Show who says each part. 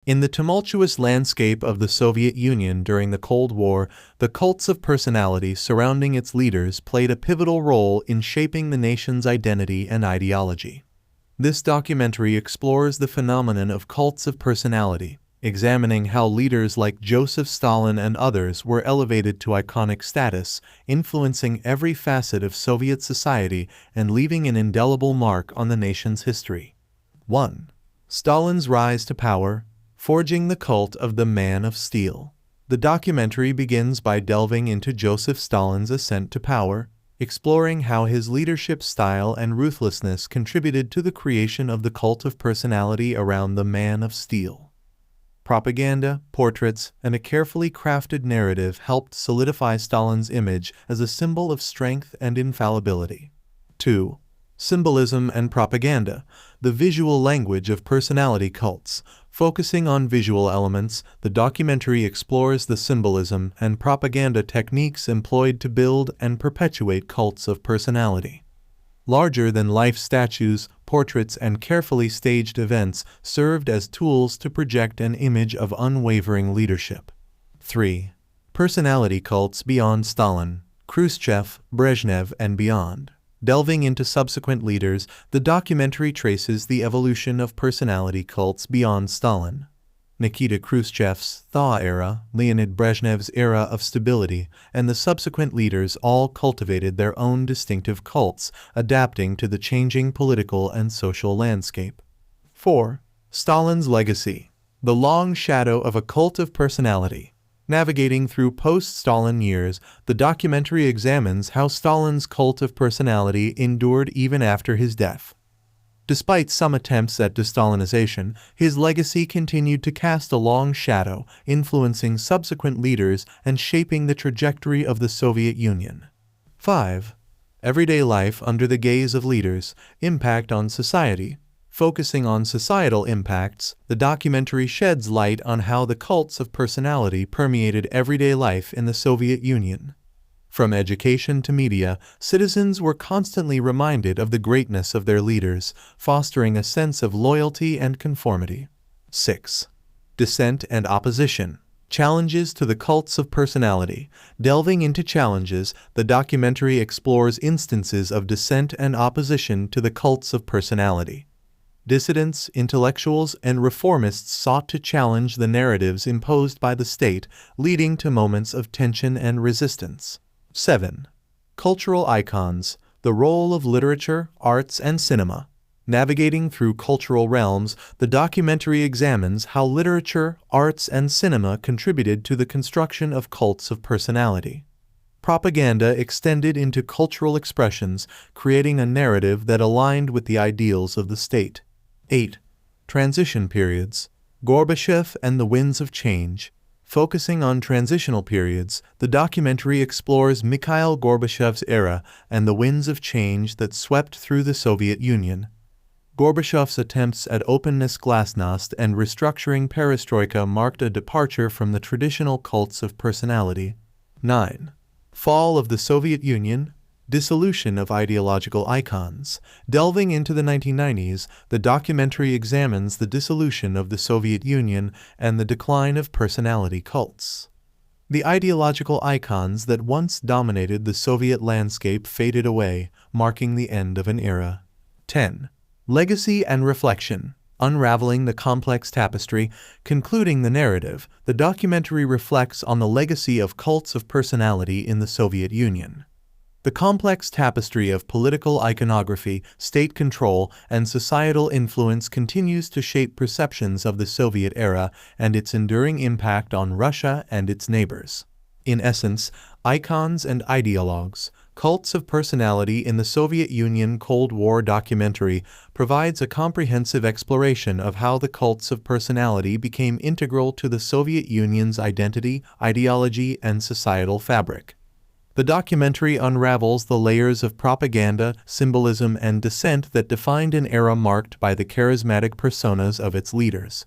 Speaker 1: In the tumultuous landscape of the Soviet Union during the Cold War, the cults of personality surrounding its leaders played a pivotal role in shaping the nation's identity and ideology. This documentary explores the phenomenon of cults of personality, examining how leaders like Joseph Stalin and others were elevated to iconic status, influencing every facet of Soviet society and leaving an indelible mark on the nation's history. 1. Stalin's rise to power, forging the cult of the Man of Steel. The documentary begins by delving into Joseph Stalin's ascent to power, exploring how his leadership style and ruthlessness contributed to the creation of the cult of personality around the Man of Steel. Propaganda, portraits, and a carefully crafted narrative helped solidify Stalin's image as a symbol of strength and infallibility. 2. Symbolism and propaganda, the visual language of personality cults. Focusing on visual elements, the documentary explores the symbolism and propaganda techniques employed to build and perpetuate cults of personality. Larger-than-life statues, portraits, and carefully staged events served as tools to project an image of unwavering leadership. 3. Personality cults beyond Stalin, Khrushchev, Brezhnev, and beyond. Delving into subsequent leaders, the documentary traces the evolution of personality cults beyond Stalin. Nikita Khrushchev's thaw era, Leonid Brezhnev's era of stability, and the subsequent leaders all cultivated their own distinctive cults, adapting to the changing political and social landscape. 4. Stalin's legacy, the long shadow of a cult of personality. Navigating through post-Stalin years, the documentary examines how Stalin's cult of personality endured even after his death. Despite some attempts at de-Stalinization, his legacy continued to cast a long shadow, influencing subsequent leaders and shaping the trajectory of the Soviet Union. 5. Everyday life under the gaze of leaders, impact on society. Focusing on societal impacts, the documentary sheds light on how the cults of personality permeated everyday life in the Soviet Union. From education to media, citizens were constantly reminded of the greatness of their leaders, fostering a sense of loyalty and conformity. 6. Dissent and opposition. Challenges to the cults of personality. Delving into challenges, the documentary explores instances of dissent and opposition to the cults of personality. Dissidents, intellectuals, and reformists sought to challenge the narratives imposed by the state, leading to moments of tension and resistance. 7. Cultural icons, the role of literature, arts, and cinema. Navigating through cultural realms, the documentary examines how literature, arts, and cinema contributed to the construction of cults of personality. Propaganda extended into cultural expressions, creating a narrative that aligned with the ideals of the state. 8. Transition periods, Gorbachev and the Winds of Change. Focusing on transitional periods, the documentary explores Mikhail Gorbachev's era and the winds of change that swept through the Soviet Union. Gorbachev's attempts at openness, glasnost, and restructuring perestroika marked a departure from the traditional cults of personality. 9. Fall of the Soviet Union, dissolution of ideological icons. Delving into the 1990s, the documentary examines the dissolution of the Soviet Union and the decline of personality cults. The ideological icons that once dominated the Soviet landscape faded away, marking the end of an era. 10. Legacy and reflection. Unraveling the complex tapestry, concluding the narrative, the documentary reflects on the legacy of cults of personality in the Soviet Union. The complex tapestry of political iconography, state control, and societal influence continues to shape perceptions of the Soviet era and its enduring impact on Russia and its neighbors. In essence, icons and ideologues, cults of personality in the Soviet Union Cold War documentary provides a comprehensive exploration of how the cults of personality became integral to the Soviet Union's identity, ideology, and societal fabric. The documentary unravels the layers of propaganda, symbolism, and dissent that defined an era marked by the charismatic personas of its leaders.